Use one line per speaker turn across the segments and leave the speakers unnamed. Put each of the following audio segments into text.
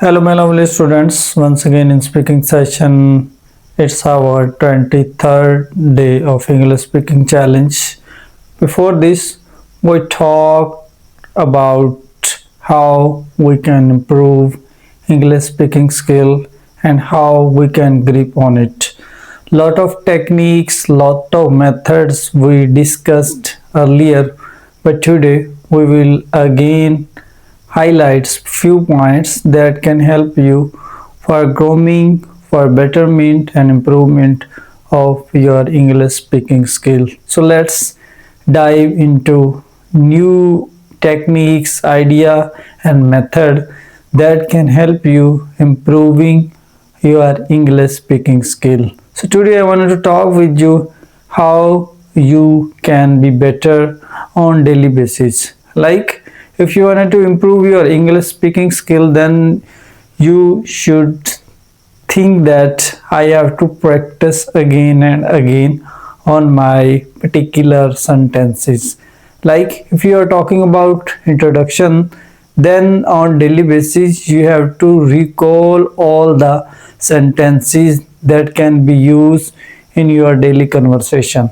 Hello, my lovely students. Once again in speaking session, it's our 23rd day of English speaking challenge. Before this, we talked about how we can improve English speaking skill and how we can grip on it. Lot of techniques, lot of methods we discussed earlier, but today we will again highlights few points that can help you for grooming, for betterment and improvement of your English speaking skill. So let's dive into new techniques, idea and method that can help you improving your English speaking skill. So today I wanted to talk with you how you can be better on daily basis. Like if you wanted to improve your English speaking skill, then you should think that I have to practice again and again on my particular sentences. Like if you are talking about introduction, then on daily basis you have to recall all the sentences that can be used in your daily conversation.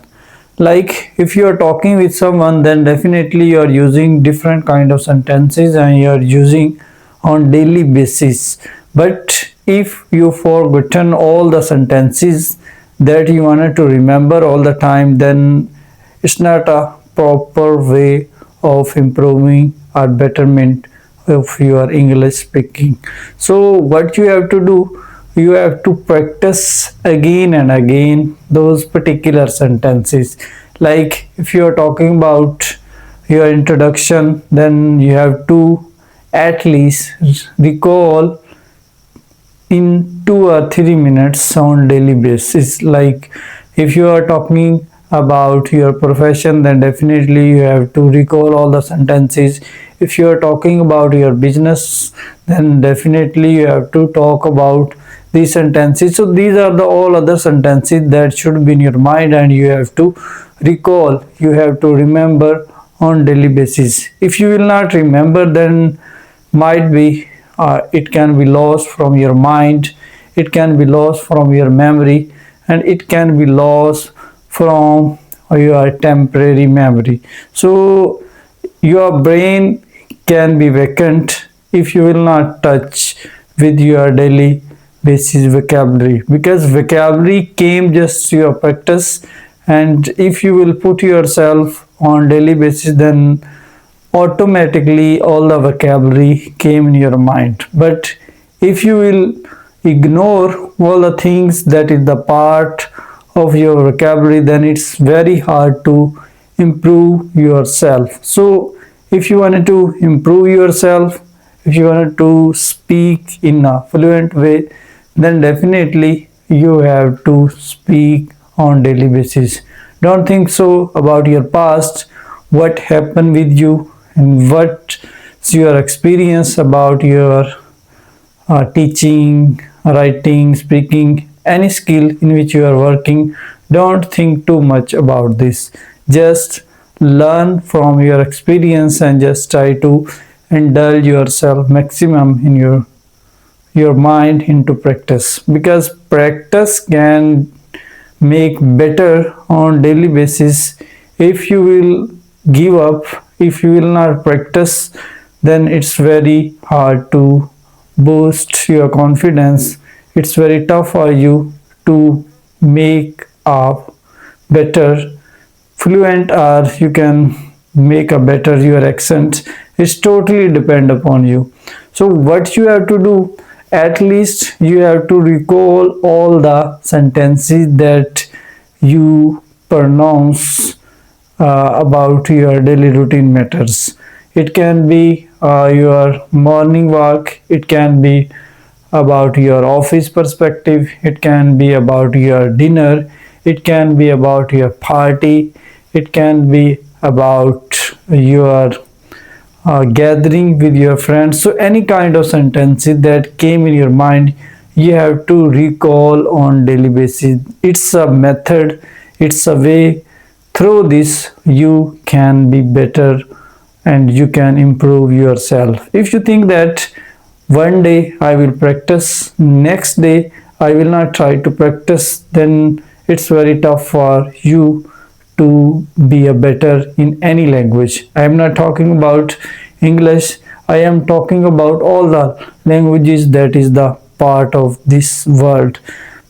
Like if you are talking with someone, then definitely you are using different kind of sentences and you are using on daily basis. But if you forgotten all the sentences that you wanted to remember all the time, then it's not a proper way of improving or betterment of your English speaking. So what you have to do, you have to practice again and again those particular sentences. Like if you are talking about your introduction, then you have to at least recall in 2 or 3 minutes on daily basis. Like if you are talking about your profession, then definitely you have to recall all the sentences. If you are talking about your business, then definitely you have to talk about these sentences. So these are the all other sentences that should be in your mind and you have to recall, you have to remember on daily basis. If you will not remember, then might be it can be lost from your mind, it can be lost from your memory, and it can be lost from your temporary memory. So your brain can be vacant if you will not touch with your daily basis vocabulary, because vocabulary came just to your practice, and if you will put yourself on daily basis, then automatically all the vocabulary came in your mind. But if you will ignore all the things that is the part of your vocabulary, then it's very hard to improve yourself. So if you wanted to improve yourself, if you wanted to speak in a fluent way, then definitely you have to speak on daily basis. Don't think so about your past, what happened with you, and what's your experience about your teaching, writing, speaking, any skill in which you are working. Don't think too much about this. Just learn from your experience and just try to indulge yourself maximum in your mind into practice, because practice can make better on daily basis. If you will give up, if you will not practice, then it's very hard to boost your confidence. It's very tough for you to make a better fluent, or you can make a better your accent. It's totally depend upon you. So what you have to do, at least you have to recall all the sentences that you pronounce about your daily routine matters. It can be your morning walk, it can be about your office perspective, it can be about your dinner, it can be about your party, it can be about your gathering with your friends. So any kind of sentences that came in your mind, you have to recall on daily basis. It's a method, it's a way. Through this you can be better and you can improve yourself. If you think that One day I will practice, next day I will not try to practice, then it's very tough for you to be a better in any language. I am not talking about English, I am talking about all the languages that is the part of this world.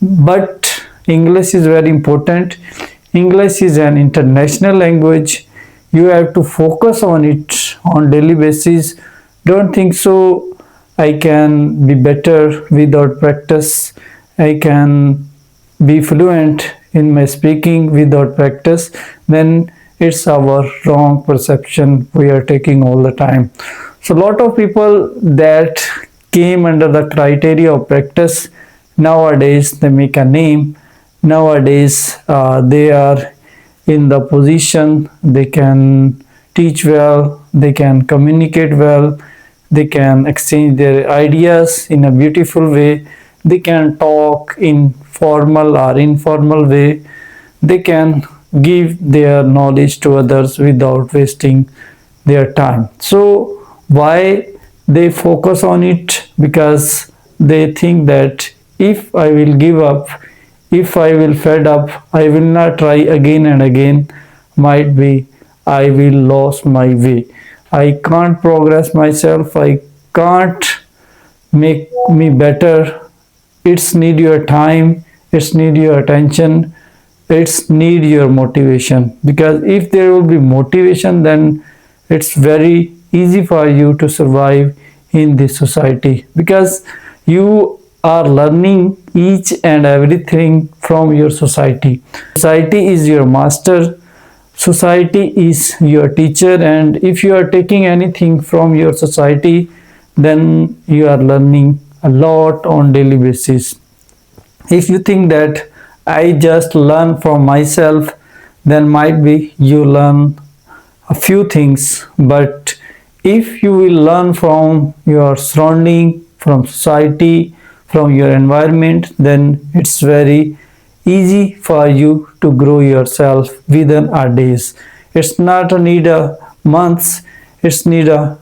But English is very important. English is an international language. You have to focus on it on daily basis. Don't think so I can be better without practice. I can be fluent in my speaking without practice. Then it's our wrong perception we are taking all the time. So, lot of people that came under the criteria of practice nowadays they make a name. Nowadays, they are in the position they can teach well, they can communicate well, they can exchange their ideas in a beautiful way, they can talk in formal or informal way, they can give their knowledge to others without wasting their time. So why they focus on it? Because they think that if I will give up, if I will fed up, I will not try again and again, might be I will lose my way. I can't progress myself, I can't make me better. It's need your time, it's need your attention, it's need your motivation. Because if there will be motivation, then it's very easy for you to survive in this society, because you are learning each and everything from your society. Society is your master, society is your teacher, and if you are taking anything from your society, then you are learning a lot on daily basis. If you think that I just learn from myself, then might be you learn a few things. But if you will learn from your surrounding, from society, from your environment, then it's very easy for you to grow yourself within a days. It's not a need a months, it's need a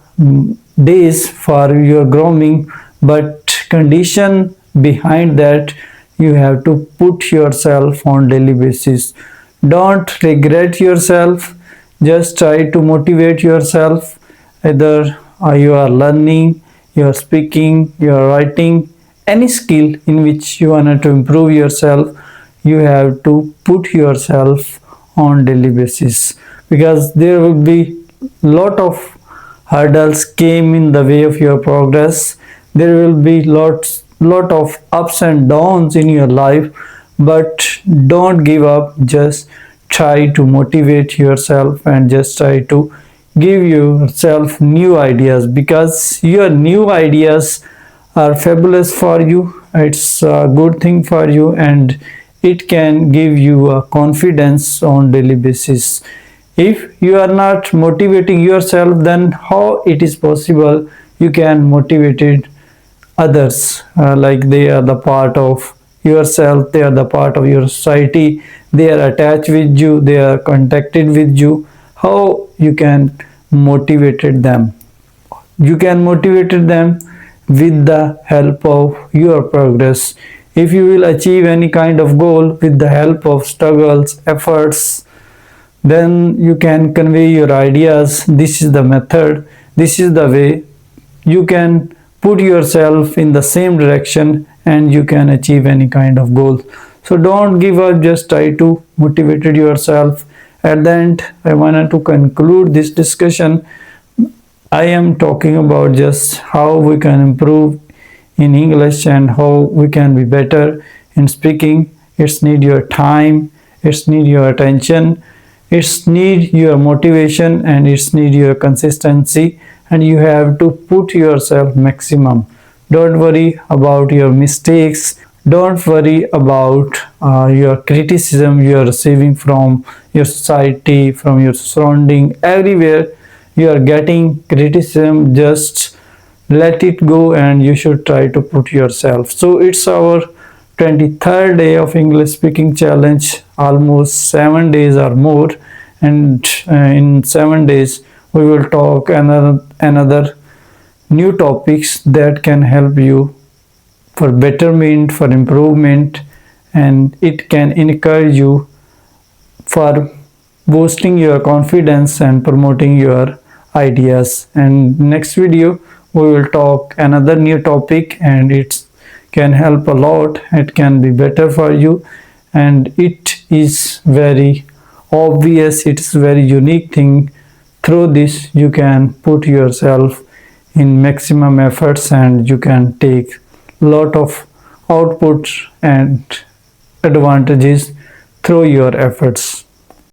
days for your growing, but condition behind that you have to put yourself on daily basis. Don't regret yourself, just try to motivate yourself. Either you are learning, you are speaking, you are writing, any skill in which you want to improve yourself, you have to put yourself on daily basis, because there will be lot of hurdles came in the way of your progress. There will be lot of ups and downs in your life, but don't give up. Just try to motivate yourself and just try to give yourself new ideas, because your new ideas are fabulous for you. It's a good thing for you, and it can give you a confidence on daily basis. If you are not motivating yourself, then how it is possible you can motivate it others? Like they are the part of yourself, they are the part of your society, they are attached with you, they are contacted with you. How you can motivate them? You can motivate them with the help of your progress. If you will achieve any kind of goal with the help of struggles, efforts, then you can convey your ideas. This is the method, this is the way you can put yourself in the same direction, and you can achieve any kind of goal. So don't give up, just try to motivate yourself. At the end, I wanted to conclude this discussion. I am talking about just how we can improve in English and how we can be better in speaking. It's need your time, it's need your attention, it's need your motivation, and it's need your consistency, and you have to put yourself maximum. Don't worry about your mistakes, don't worry about your criticism you are receiving from your society, from your surrounding, everywhere you are getting criticism. Just let it go, and you should try to put yourself. So it's our 23rd day of English speaking challenge, almost 7 days or more, and in 7 days we will talk another new topics that can help you for betterment, for improvement, and it can encourage you for boosting your confidence and promoting your ideas. And next video we will talk another new topic, and it can help a lot, it can be better for you, and it is very obvious, it's very unique thing. Through this you can put yourself in maximum efforts, and you can take lot of outputs and advantages through your efforts.